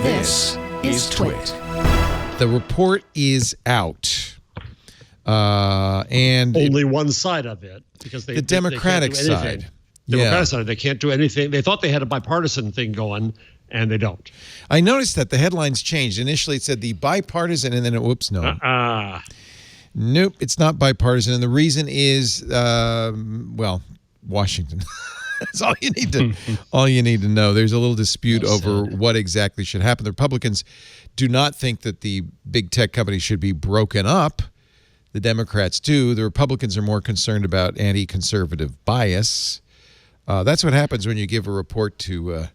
This is TWiT. The report is out. And only one side of it, because the Democratic side. Democratic side, they can't do anything. They thought they had a bipartisan thing going, and they don't. I noticed that the headlines changed. Initially, it said the bipartisan, and then whoops, no. Nope, it's not bipartisan. And the reason is, Washington. That's all you need to know. There's a little dispute over what exactly should happen. The Republicans do not think that the big tech companies should be broken up. The Democrats do. The Republicans are more concerned about anti-conservative bias. That's what happens when you give a report to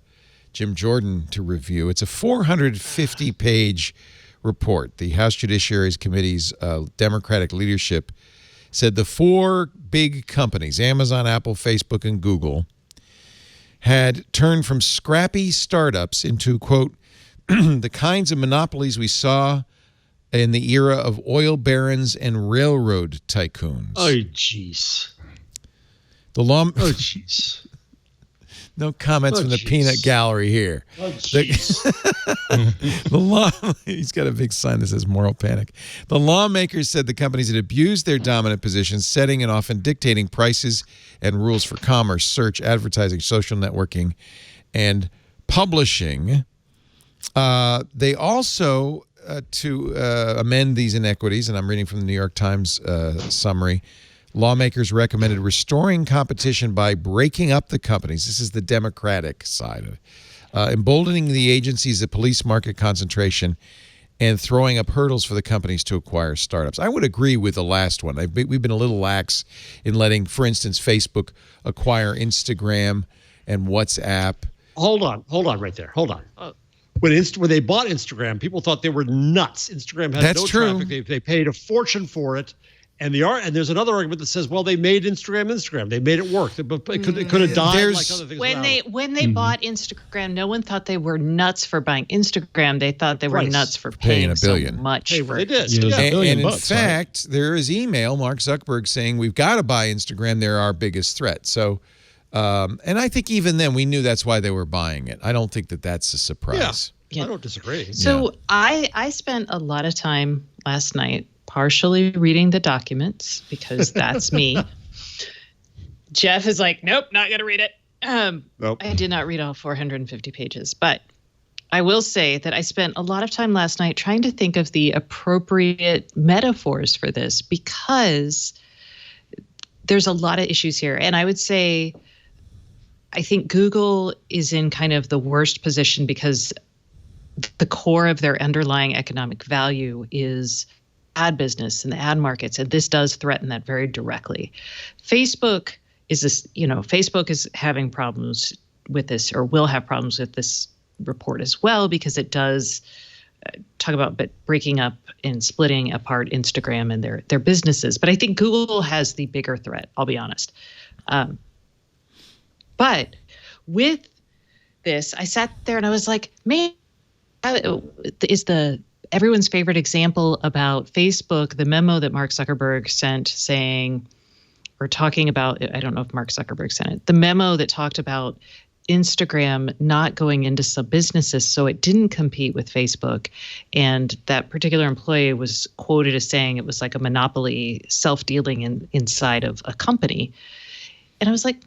Jim Jordan to review. It's a 450-page report. The House Judiciary Committee's Democratic leadership said the four big companies, Amazon, Apple, Facebook, and Google, had turned from scrappy startups into, quote, the kinds of monopolies we saw in the era of oil barons and railroad tycoons. Oh, jeez. Oh, jeez. No comments from the peanut gallery here. Oh, jeez. He's got a big sign that says moral panic. The lawmakers said the companies had abused their dominant positions, setting and often dictating prices and rules for commerce, search, advertising, social networking, and publishing. They also, to amend these inequities, and I'm reading from the New York Times summary, lawmakers recommended restoring competition by breaking up the companies. This is the Democratic side of it. Emboldening the agencies that police market concentration and throwing up hurdles for the companies to acquire startups. I would agree with the last one. We've been a little lax in letting, for instance, Facebook acquire Instagram and WhatsApp. Hold on right there. Hold on. When they bought Instagram, people thought they were nuts. Instagram had no traffic. They paid a fortune for it. And there's another argument that says, well, they made Instagram. They made it work. But it could have died like other things. When they bought Instagram, no one thought they were nuts for buying Instagram. They thought they were nuts for paying $1 billion. So much. They did. And in fact, there is email, Mark Zuckerberg saying, we've got to buy Instagram. They're our biggest threat. So, and I think even then we knew that's why they were buying it. I don't think that that's a surprise. Yeah. I don't disagree. So I spent a lot of time last night partially reading the documents, because that's me. Jeff is like, nope, not going to read it. Nope. I did not read all 450 pages, but I will say that I spent a lot of time last night trying to think of the appropriate metaphors for this, because there's a lot of issues here. And I would say, I think Google is in kind of the worst position because the core of their underlying economic value is ad business and the ad markets, and this does threaten that very directly. Facebook is having problems with this, or will have problems with this report as well, because it does talk about breaking up and splitting apart Instagram and their businesses. But I think Google has the bigger threat, I'll be honest. But with this, I sat there and I was like, man, is everyone's favorite example about Facebook, the memo that Mark Zuckerberg sent saying, or talking about, I don't know if Mark Zuckerberg sent it, the memo that talked about Instagram not going into some businesses so it didn't compete with Facebook. And that particular employee was quoted as saying it was like a monopoly self-dealing inside of a company. And I was like,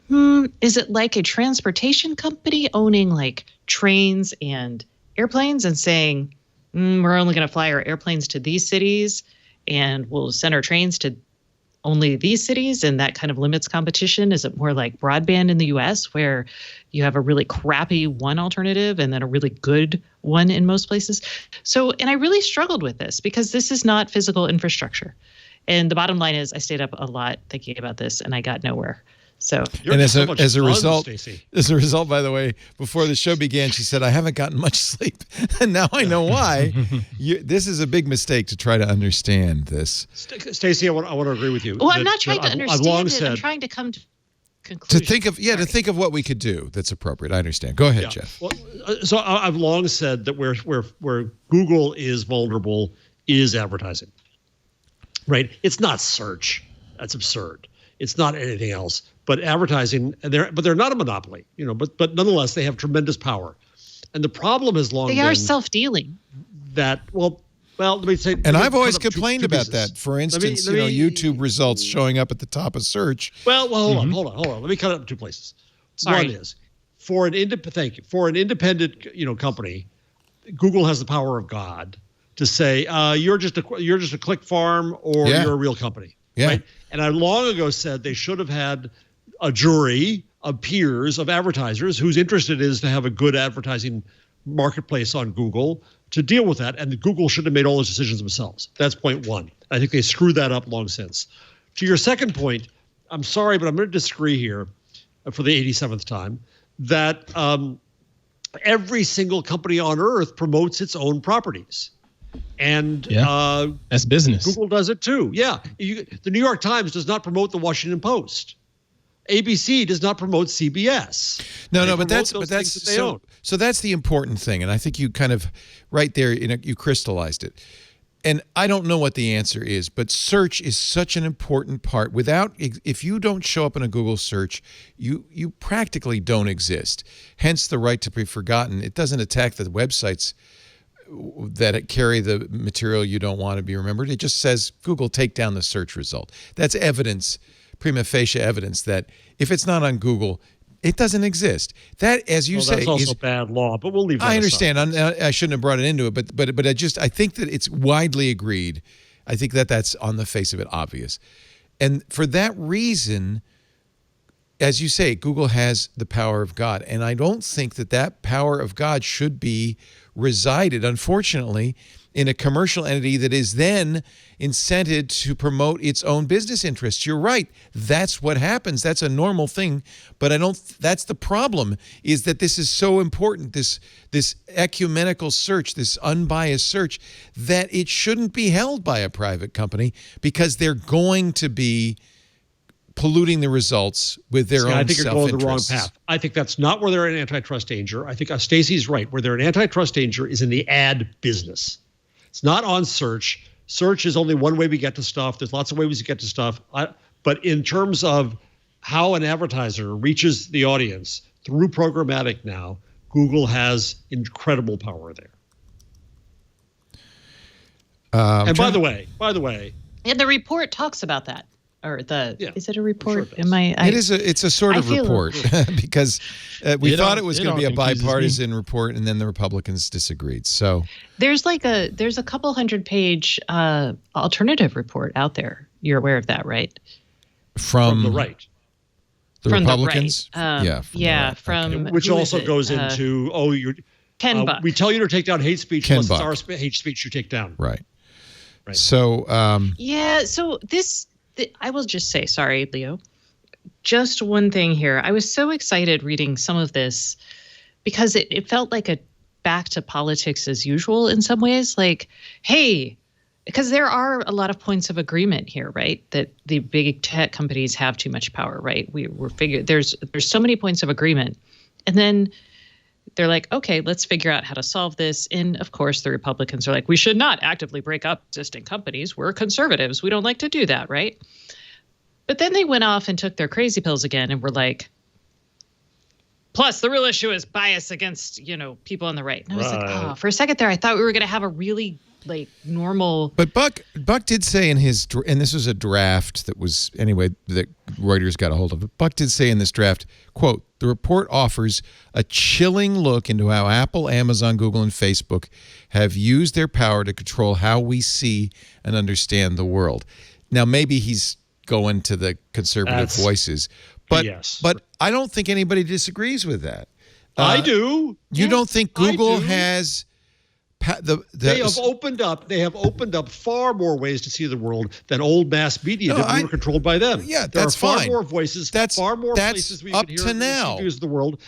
is it like a transportation company owning like trains and airplanes and saying, we're only going to fly our airplanes to these cities and we'll send our trains to only these cities, and that kind of limits competition? Is it more like broadband in the US, where you have a really crappy one alternative and then a really good one in most places? So, and I really struggled with this because this is not physical infrastructure. And the bottom line is I stayed up a lot thinking about this and I got nowhere. So, and as a result, by the way, before the show began, she said, I haven't gotten much sleep. And now I know why. This is a big mistake to try to understand this. Stacey, I want to agree with you. Well, I'm not trying to understand it. I'm trying to come to conclusion. To think of what we could do that's appropriate. I understand. Go ahead, Jeff. Well, so I've long said that where Google is vulnerable is advertising. Right? It's not search. That's absurd. It's not anything else. But advertising, they're not a monopoly, but nonetheless they have tremendous power. And the problem has long they been are self-dealing. That, well, let me say. And I've always complained about that. For instance, YouTube results showing up at the top of search. Well, hold on. Let me cut it up 2 places. Sorry. One is for an independent, company, Google has the power of God to say you're just a click farm or you're a real company. Yeah. Right? And I long ago said they should have had a jury of peers of advertisers whose interest it is to have a good advertising marketplace on Google to deal with that. And Google should have made all those decisions themselves. That's point one. I think they screwed that up long since. To your second point, I'm sorry, but I'm going to disagree here for the 87th time that every single company on earth promotes its own properties. And that's business. Google does it too. Yeah. The New York Times does not promote the Washington Post. ABC does not promote CBS. No, but that's so that's the important thing, and I think you kind of right there, you crystallized it. And I don't know what the answer is, but search is such an important part. If you don't show up in a Google search, you practically don't exist. Hence the right to be forgotten. It doesn't attack the websites that carry the material you don't want to be remembered. It just says, Google, take down the search result. That's evidence, prima facie evidence, that if it's not on Google, it doesn't exist. That, as you say, that's also bad law, but we'll leave that I understand. aside. I shouldn't have brought it into it, but I think that it's widely agreed. I think that that's on the face of it obvious. And for that reason, as you say, Google has the power of God. And I don't think that power of God should be resided, unfortunately, in a commercial entity that is then incented to promote its own business interests. You're right. That's what happens. That's a normal thing. But that's the problem, is that this is so important, this ecumenical search, this unbiased search, that it shouldn't be held by a private company because they're going to be polluting the results with their own self-interests. I think you're going the wrong path. I think that's not where they're in antitrust danger. I think Stacey's right. Where they're in antitrust danger is in the ad business. It's not on search. Search is only one way we get to stuff. There's lots of ways to get to stuff. But in terms of how an advertiser reaches the audience through programmatic now, Google has incredible power there. And by the way, and the report talks about that. Or is it a report? Sure it is. It's a sort of report because we thought it was going to be a bipartisan report, and then the Republicans disagreed. So there's a couple 100-page alternative report out there. You're aware of that, right? From the right. The Republicans? Which also goes into $10. We tell you to take down hate speech unless it's our hate speech you take down. Right. So so this. I will just say, sorry, Leo, just one thing here. I was so excited reading some of this because it felt like a back to politics as usual in some ways. Like, hey, because there are a lot of points of agreement here, right? That the big tech companies have too much power, right? We're figuring there's so many points of agreement. And then they're like, okay, let's figure out how to solve this. And of course, the Republicans are like, we should not actively break up existing companies. We're conservatives. We don't like to do that, right? But then they went off and took their crazy pills again and were like, plus the real issue is bias against, people on the right. And I was like, for a second there, I thought we were going to have a really normal. But Buck did say and this was a draft that was, anyway, that Reuters got a hold of. But Buck did say in this draft, quote, the report offers a chilling look into how Apple, Amazon, Google, and Facebook have used their power to control how we see and understand the world. Now, maybe he's going to the conservative voices, but I don't think anybody disagrees with that. I do. You don't think Google has... They have opened up far more ways to see the world than old mass media did. We were controlled by them. Yeah, there that's are far fine. more voices. Far more places we up can to hear now. Views the world.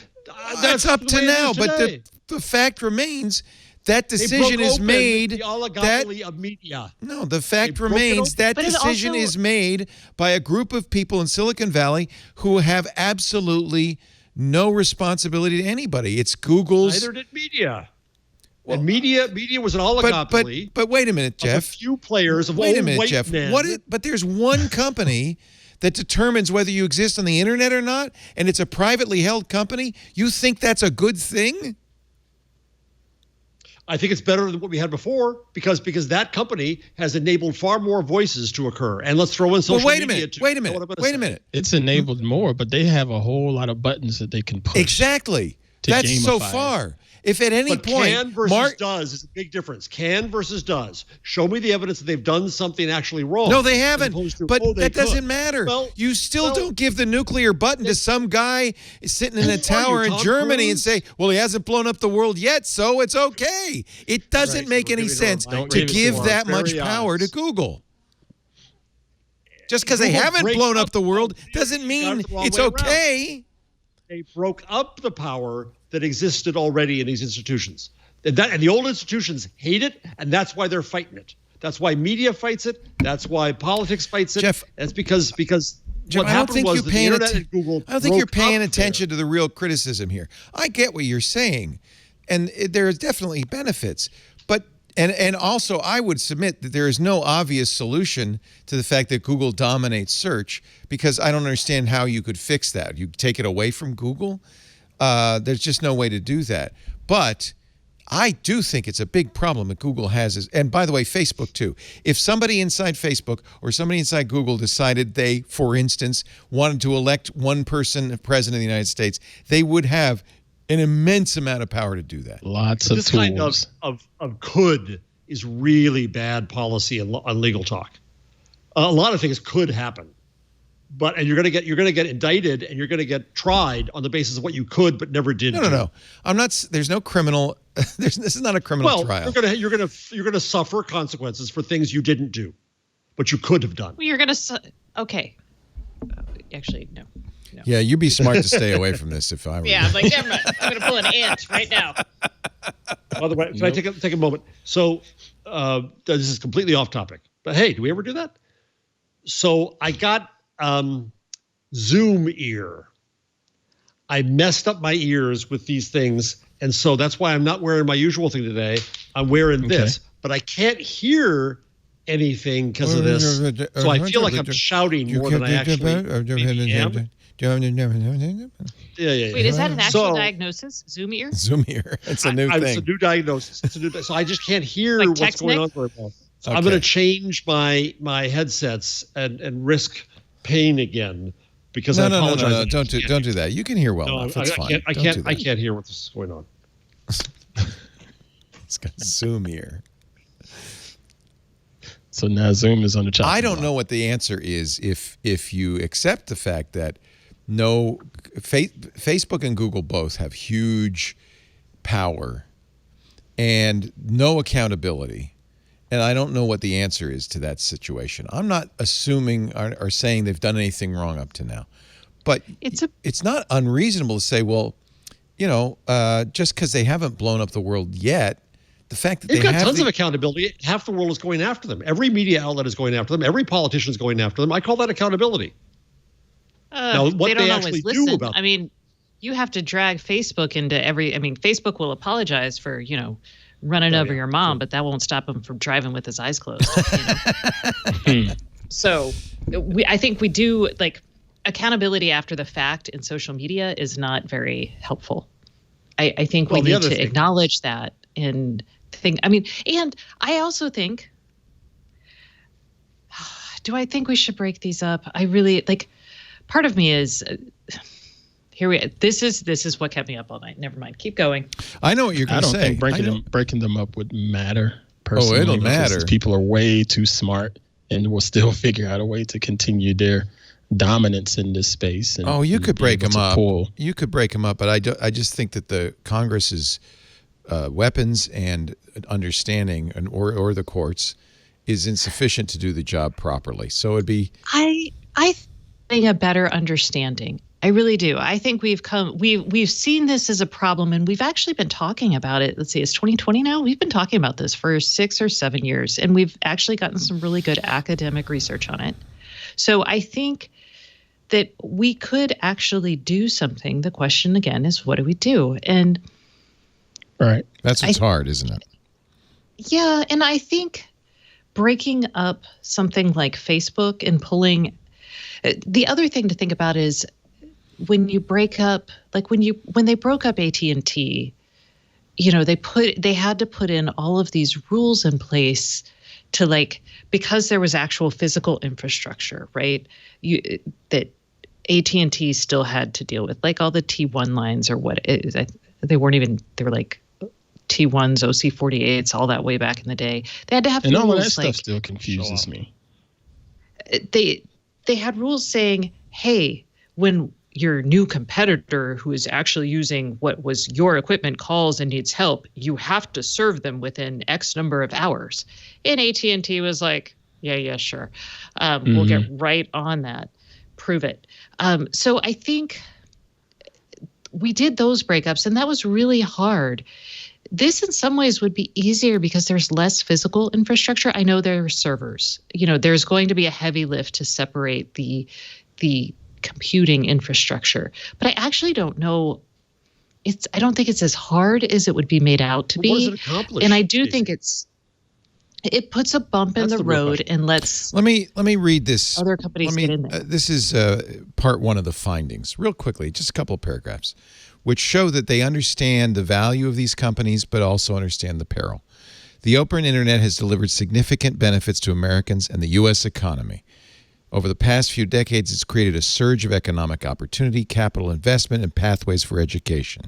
That's up to now. But the fact remains that decision is made. The oligopoly of media. No, the fact remains that decision is made by a group of people in Silicon Valley who have absolutely no responsibility to anybody. It's Google's. Neither did media. Well, and media was an oligopoly. But wait a minute, Jeff. A few players of wait a old minute, white Jeff. men. But there's one company that determines whether you exist on the internet or not, and it's a privately held company. You think that's a good thing? I think it's better than what we had before because that company has enabled far more voices to occur. And let's throw in social media. Wait a minute. It's enabled more, but they have a whole lot of buttons that they can push. Exactly. That's so far. If at any point, can versus does is a big difference. Can versus does. Show me the evidence that they've done something actually wrong. No, they haven't. But that doesn't matter. You still don't give the nuclear button to some guy sitting in a tower in Germany and say, well, he hasn't blown up the world yet, so it's okay. It doesn't make any sense to give that much power to Google. Just because they haven't blown up the world doesn't mean it's okay. They broke up the power that existed already in these institutions. And the old institutions hate it, and that's why they're fighting it. That's why media fights it. That's why politics fights it. Jeff, that's because Jeff, what happened was the internet and Google. I don't think you're paying attention to the real criticism here. I get what you're saying, and there are definitely benefits. But and also, I would submit that there is no obvious solution to the fact that Google dominates search, because I don't understand how you could fix that. You take it away from Google? There's just no way to do that. But I do think it's a big problem that Google has. And by the way, Facebook too. If somebody inside Facebook or somebody inside Google decided they, for instance, wanted to elect one person president of the United States, they would have an immense amount of power to do that. Lots of this tools. kind of could is really bad policy on legal talk. A lot of things could happen. And you're going to get indicted and you're going to get tried on the basis of what you could but never did. No. I'm not. There's no criminal. This is not a criminal trial. You're going to suffer consequences for things you didn't do, but you could have done. Well, you're going to. Okay. Actually, no. Yeah, you'd be smart to stay away from this if I were. Yeah, I'm like, never mind. I'm going to pull an ant right now. By the way, can I take a moment? So this is completely off topic, but hey, do we ever do that? So I got Zoom ear. I messed up my ears with these things, and so that's why I'm not wearing my usual thing today. I'm wearing this, but I can't heir anything because of this. So I feel like I'm shouting more than I actually am. Yeah. Wait, is that an actual diagnosis? Zoom ear? Zoom ear. It's a new thing. It's a new diagnosis. So I just can't hear what's going on very well. So I'm going to change my headsets and risk pain again because I apologize. No, don't do that. You can hear well enough. It's fine. I can't hear what's going on. It's got Zoom ear. So now Zoom is on the chopping block. I don't know what the answer is if you accept the fact that Facebook and Google both have huge power and no accountability. And I don't know what the answer is to that situation. I'm not assuming or saying they've done anything wrong up to now. But it's not unreasonable to say, well, just because they haven't blown up the world yet, the fact that they've got tons of accountability. Half the world is going after them. Every media outlet is going after them. Every politician is going after them. I call that accountability. Now, what they actually do about I mean, you have to drag Facebook into Facebook will apologize for, running over your mom, but that won't stop him from driving with his eyes closed. So I think we do, accountability after the fact in social media is not very helpful. I think we need to acknowledge that and think, and I also think, do I think we should break these up? I really, part of me is... This is what kept me up all night. Never mind. Keep going. I know what you're going to say. I don't think breaking them up would matter personally. Oh, it'll matter. People are way too smart and will still figure out a way to continue their dominance in this space. And, you could break them up. You could break them up, but I just think that the Congress's weapons and understanding or the courts is insufficient to do the job properly. So it'd be. I think a better understanding. I really do. I think we've seen this as a problem, and we've actually been talking about it. Let's see, it's 2020 now. We've been talking about this for 6 or 7 years, and we've actually gotten some really good academic research on it. So I think that we could actually do something. The question again is, what do we do? And right, that's what's hard, isn't it? Yeah, and I think breaking up something like Facebook and pulling. The other thing to think about is, when you break up, when they broke up AT&T, they had to put in all of these rules in place to because there was actual physical infrastructure, right? That AT&T still had to deal with, all the T1 lines or what it is. They were like T1s, OC48s, all that way back in the day. They had to have and rules. All of that stuff still confuses me. They had rules saying, hey, when your new competitor who is actually using what was your equipment calls and needs help, you have to serve them within X number of hours. And AT&T was like, yeah, sure. We'll get right on that. Prove it. So I think we did those breakups, and that was really hard. This in some ways would be easier because there's less physical infrastructure. I know there are servers. There's going to be a heavy lift to separate the computing infrastructure. But I actually don't know. I don't think it's as hard as it would be made out to be. What does it accomplish? And I do think it puts a bump in the road and lets. Let me read this. Other companies get in there. This is part one of the findings, real quickly, just a couple of paragraphs, which show that they understand the value of these companies, but also understand the peril. The open internet has delivered significant benefits to Americans and the U.S. economy. Over the past few decades, it's created a surge of economic opportunity, capital investment, and pathways for education.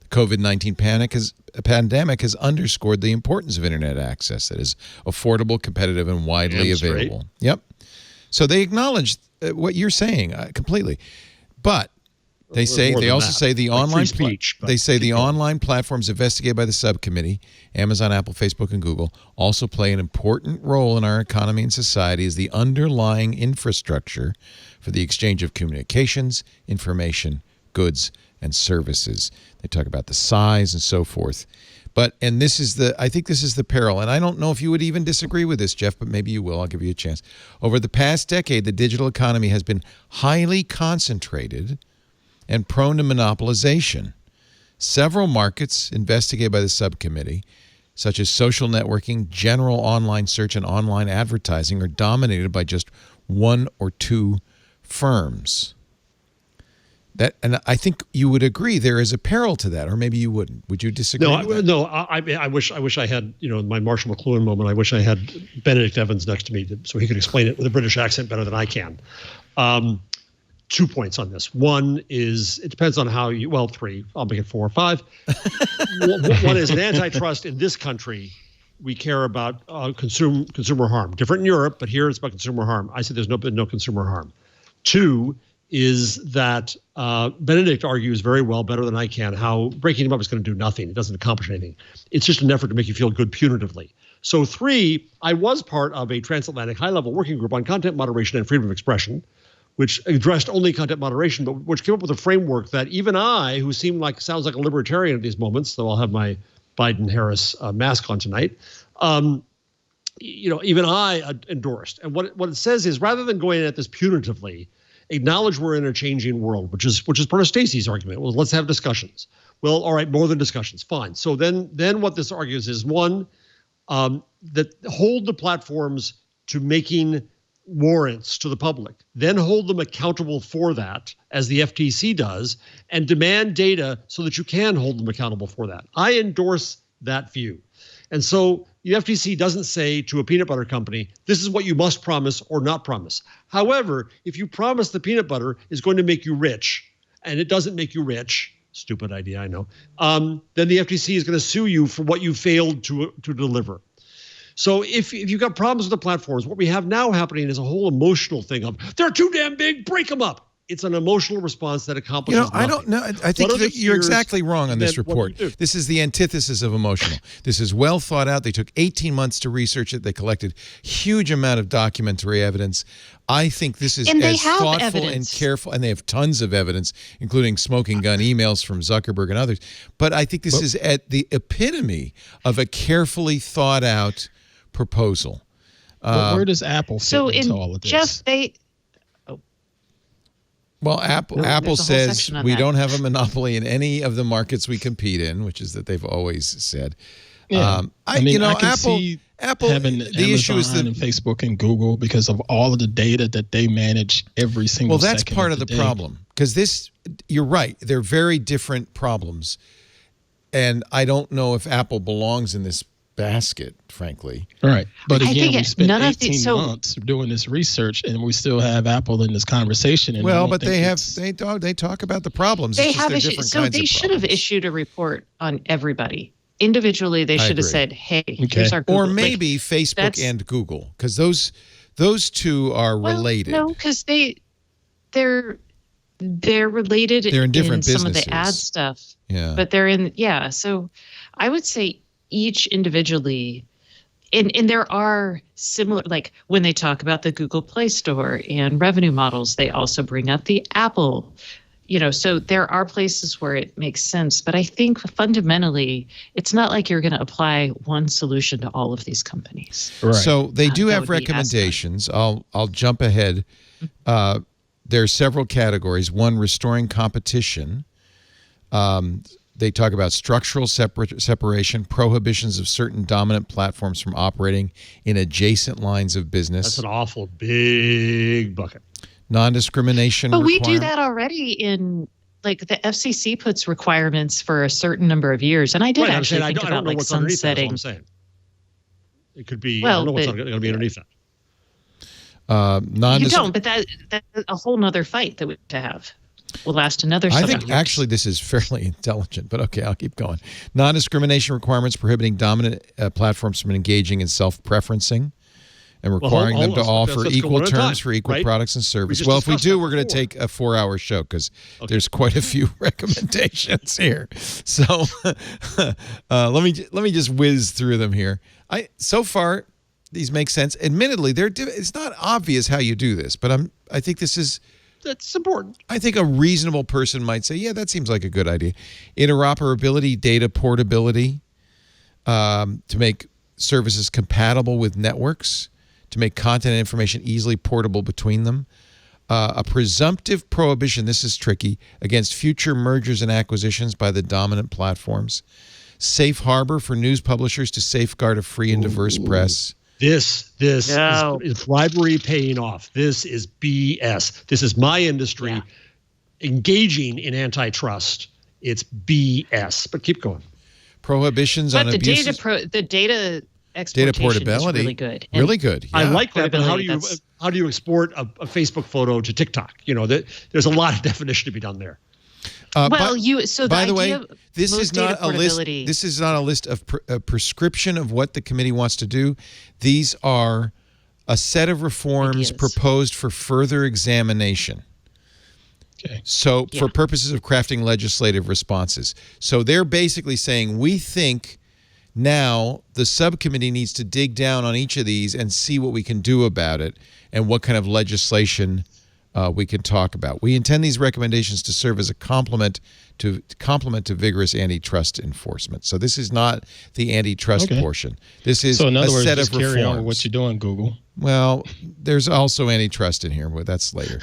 The COVID-19 pandemic has underscored the importance of internet access that is affordable, competitive, and widely available. Yep. So they acknowledge what you're saying completely. But they also say the online platforms investigated by the subcommittee, Amazon, Apple, Facebook, and Google, also play an important role in our economy and society as the underlying infrastructure for the exchange of communications, information, goods, and services. They talk about the size and so forth. I think this is the peril, and I don't know if you would even disagree with this, Jeff, but maybe you will. I'll give you a chance. Over the past decade, the digital economy has been highly concentrated and prone to monopolization. Several markets investigated by the subcommittee, such as social networking, general online search, and online advertising, are dominated by just one or two firms. And I think you would agree there is a peril to that, or maybe you wouldn't. Would you disagree? I wish I had, my Marshall McLuhan moment. I wish I had Benedict Evans next to me so he could explain it with a British accent better than I can. 2 points on this. One is it depends on how you. Well, three. I'll make it 4 or 5. One is an antitrust in this country. We care about consumer harm. Different in Europe, but here it's about consumer harm. I said there's no consumer harm. 2 is that Benedict argues very well, better than I can, how breaking him up is going to do nothing. It doesn't accomplish anything. It's just an effort to make you feel good punitively. So 3, I was part of a transatlantic high-level working group on content moderation and freedom of expression, which addressed only content moderation, but which came up with a framework that even I, who sounds like a libertarian at these moments, though I'll have my Biden-Harris mask on tonight, even I endorsed. And what it says is, rather than going at this punitively, acknowledge we're in a changing world, which is part of Stacey's argument. Well, let's have discussions. Well, all right, more than discussions, fine. So then what this argues is, one, that hold the platforms to making warrants to the public, then hold them accountable for that, as the FTC does, and demand data so that you can hold them accountable for that. I endorse that view. And so the FTC doesn't say to a peanut butter company, this is what you must promise or not promise. However, if you promise the peanut butter is going to make you rich, and it doesn't make you rich, stupid idea, I know, then the FTC is going to sue you for what you failed to deliver. So if you've got problems with the platforms, what we have now happening is a whole emotional thing of, they're too damn big, break them up. It's an emotional response that accomplishes nothing. I don't know. I think that you're exactly wrong on this report. This is the antithesis of emotional. This is well thought out. They took 18 months to research it. They collected huge amount of documentary evidence. I think this is as thoughtful and careful, and they have tons of evidence, including smoking gun emails from Zuckerberg and others. But I think this is at the epitome of a carefully thought out proposal. Where does Apple fit into all of this? Well, Apple says we don't have a monopoly in any of the markets we compete in, which is that they've always said. Yeah. I can Apple having the issue is that and Facebook and Google, because of all of the data that they manage every single second. Well, that's part of the problem, because you're right. They're very different problems. And I don't know if Apple belongs in this basket, frankly. Right. But again, we spent none 18 months doing this research, and we still have Apple in this conversation. And but they talk about the problems. They have issued, so they should have issued a report on everybody. Individually, they should have said, hey, here's our Google. Or maybe Facebook and Google, because those two are related. No, because they're related. They're in different businesses. Some of the ad stuff. Yeah. But they're in, so I would say each individually, and there are similar, like when they talk about the Google Play Store and revenue models, they also bring up the Apple, so there are places where it makes sense. But I think fundamentally, it's not like you're going to apply one solution to all of these companies. Right. So they do have recommendations. I'll jump ahead. There are several categories. One, restoring competition. They talk about structural separation, prohibitions of certain dominant platforms from operating in adjacent lines of business. That's an awful big bucket. Non-discrimination. But we do that already in, like, the FCC puts requirements for a certain number of years, and I did actually think about like sunsetting. That's what I'm saying. It could be. I don't know what's going to be underneath that. You don't, but that's a whole nother fight that we have to have. Will last another 7 years. I think actually this is fairly intelligent, but okay, I'll keep going. Non-discrimination requirements prohibiting dominant platforms from engaging in self-preferencing and requiring them to offer equal terms for equal products and services. Well, if we do, we're going to take a 4-hour show because there's quite a few recommendations here. So let me just whiz through them here. So far, these make sense. Admittedly, it's not obvious how you do this, but I think that's important. I think a reasonable person might say, yeah, that seems like a good idea. Interoperability, data portability, to make services compatible with networks, to make content and information easily portable between them. A presumptive prohibition, this is tricky, against future mergers and acquisitions by the dominant platforms. Safe harbor for news publishers to safeguard a free and diverse press. This is bribery paying off. This is BS. This is my industry engaging in antitrust. It's BS. But keep going. Prohibitions on abuses. The data exportation is really good. Really good. Yeah. I like that. But how do you export a Facebook photo to TikTok? There's a lot of definition to be done there. By the way, this is not a list. This is not a list of a prescription of what the committee wants to do. These are a set of reforms proposed for further examination. Okay. So for purposes of crafting legislative responses. So they're basically saying we think now the subcommittee needs to dig down on each of these and see what we can do about it and what kind of legislation we can talk about. We intend these recommendations to serve as a complement to vigorous antitrust enforcement. So this is not the antitrust portion. This is in other a words, set just of reforms. Carry on with what you're doing, Google. Well, there's also antitrust in here, but that's later.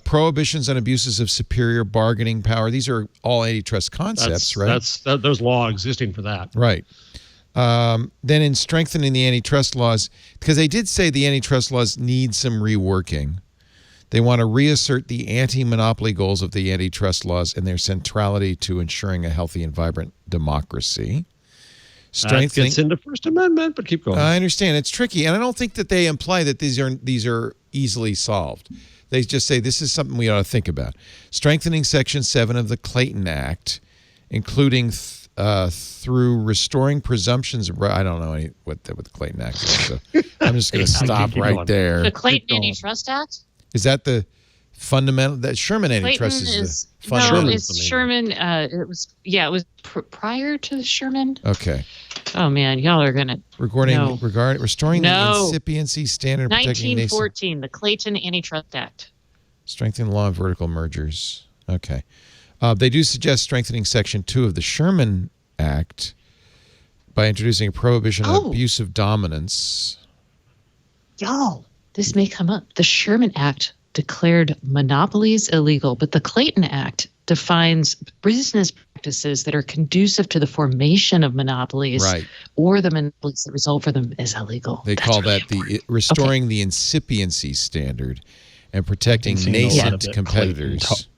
Prohibitions on abuses of superior bargaining power. These are all antitrust concepts, right? There's law existing for that. Right. Then in strengthening the antitrust laws, because they did say the antitrust laws need some reworking. They want to reassert the anti-monopoly goals of the antitrust laws and their centrality to ensuring a healthy and vibrant democracy. That gets into First Amendment, but keep going. I understand. It's tricky, and I don't think that they imply that these are easily solved. They just say this is something we ought to think about. Strengthening Section 7 of the Clayton Act, including through restoring presumptions of I don't know what the Clayton Act is, so I'm just going to stop right there. The Clayton Antitrust Act? Is that the fundamental? That Sherman antitrust is the fundamental. No, it's Sherman. It was prior to Sherman. Okay. Oh man, y'all are gonna restoring the incipiency standard. 1914, the Clayton Antitrust Act. Strengthening the law of vertical mergers. Okay. They do suggest strengthening Section 2 of the Sherman Act by introducing a prohibition on abusive dominance. Y'all. This may come up. The Sherman Act declared monopolies illegal, but the Clayton Act defines business practices that are conducive to the formation of monopolies or the monopolies that result from them as illegal. They call that restoring the incipiency standard and protecting nascent competitors.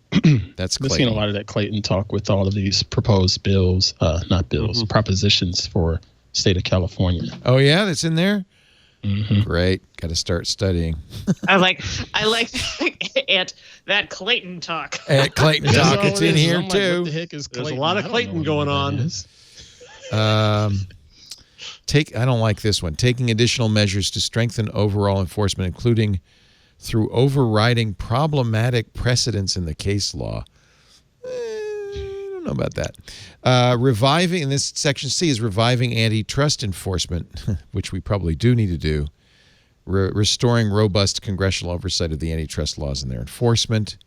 That's We've seen a lot of that Clayton talk with all of these proposed bills, not bills, propositions for state of Clayton. Oh yeah, that's in there. Great, got to start studying. I like that Clayton talk. At Clayton talk, it's in here too. What the heck is Clayton? There's a lot of Clayton going on. I don't like this one. Taking additional measures to strengthen overall enforcement, including through overriding problematic precedents in the case law. I don't know about that. Reviving, and this section C is reviving antitrust enforcement, which we probably do need to do. Restoring robust congressional oversight of the antitrust laws and their enforcement.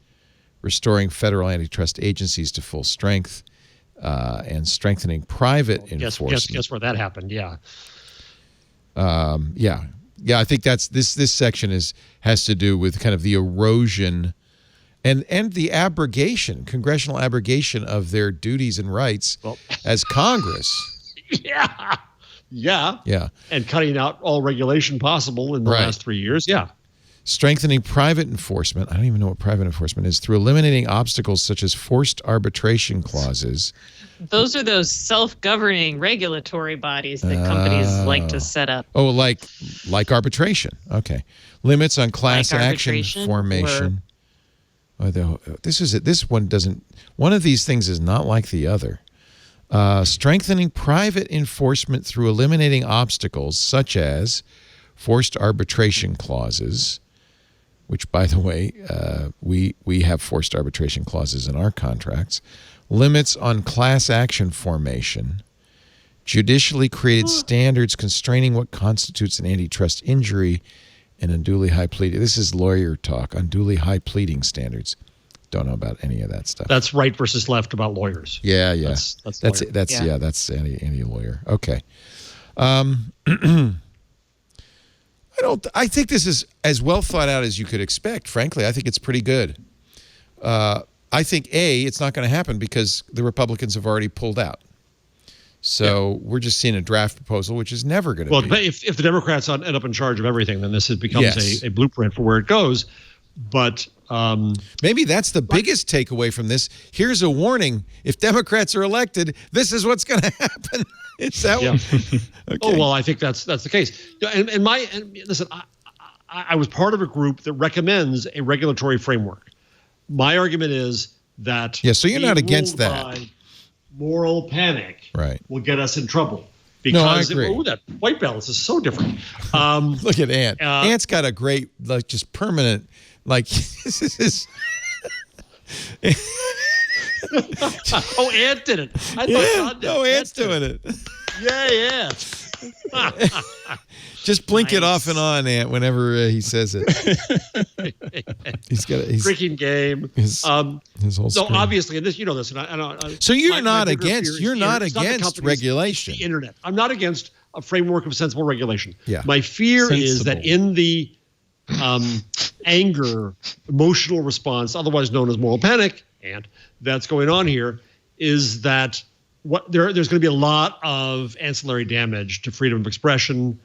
Restoring federal antitrust agencies to full strength. And strengthening private enforcement. Guess where that happened? Yeah. Yeah, I think that's this section has to do with kind of the erosion and the abrogation, congressional abrogation of their duties and rights as Congress. Yeah. And cutting out all regulation possible in the last 3 years. Yeah. Strengthening private enforcement. I don't even know what private enforcement is. Through eliminating obstacles such as forced arbitration clauses. Those are those self-governing regulatory bodies that companies like to set up. Oh, like arbitration. Okay. Limits on class action formation. This is it. This one doesn't. One of these things is not like the other. Strengthening private enforcement through eliminating obstacles such as forced arbitration clauses, which, by the way, we have forced arbitration clauses in our contracts. Limits on class action formation. Judicially created standards constraining what constitutes an antitrust injury and unduly high pleading. This is lawyer talk. Unduly high pleading standards. Don't know about any of that stuff. That's right versus left about lawyers. Yeah. That's any lawyer. Okay. I think this is as well thought out as you could expect. Frankly, I think it's pretty good. I think it's not going to happen because the Republicans have already pulled out. So we're just seeing a draft proposal, which is never going to be. Well, if the Democrats end up in charge of everything, then this becomes a blueprint for where it goes. But maybe that's the biggest takeaway from this. Here's a warning: if Democrats are elected, this is what's going to happen. Is that one? Okay. Oh well, I think that's the case. And listen, I was part of a group that recommends a regulatory framework. My argument is that so you're not against that. Moral panic will get us in trouble. Because I agree. That white balance is so different. Look at Ant. Ant's got a great, just permanent, this is. Oh, Ant did it. I thought John did. No, Ant's doing it. Yeah. Just blink it off and on, Ant, whenever he says it. He's freaking game. His whole screen. Obviously, and this this. And so you're not against regulation. The internet. I'm not against a framework of sensible regulation. Yeah. My fear is that in the anger, emotional response, otherwise known as moral panic, and that's going on here, is that there's going to be a lot of ancillary damage to freedom of expression.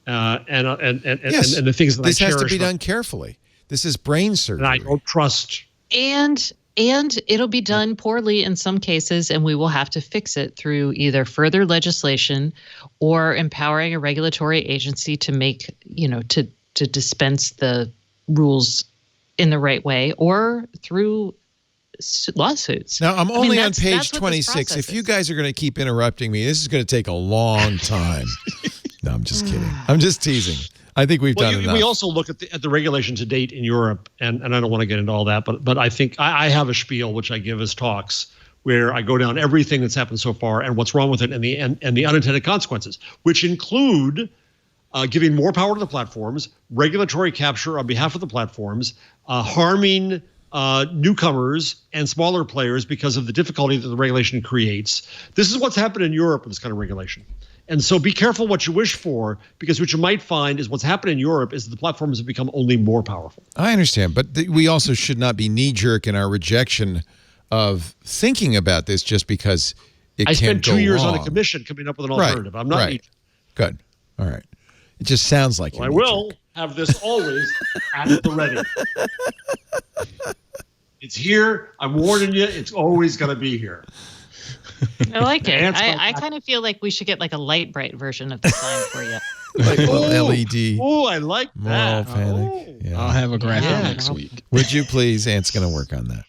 And the things that this I has to be done carefully. This is brain surgery. And I don't trust. And it'll be done poorly in some cases, and we will have to fix it through either further legislation or empowering a regulatory agency to make, to dispense the rules in the right way, or through lawsuits. Now, I'm only on page 26. If you guys are going to keep interrupting me, this is going to take a long time. No, I'm just kidding. I'm just teasing. I think we've done enough. We also look at the regulation to date in Europe, and I don't want to get into all that, but I think I have a spiel which I give as talks where I go down everything that's happened so far and what's wrong with it and the unintended consequences, which include giving more power to the platforms, regulatory capture on behalf of the platforms, harming newcomers and smaller players because of the difficulty that the regulation creates. This is what's happened in Europe with this kind of regulation. And so be careful what you wish for, because what you might find is what's happened in Europe is that the platforms have become only more powerful. I understand, but we also should not be knee-jerk in our rejection of thinking about this just because it can't go wrong. I spent 2 years on a commission coming up with an alternative. I'm not knee-jerk. Good. All right. It just sounds like I will have this always at the ready. It's here. I'm warning you. It's always going to be here. I like it. I kind of feel like we should get like a light bright version of the sign for you. Like a little LED. Oh, I like that. Panic. Yeah. I'll have a graphic next week. Would you please? Ant's going to work on that.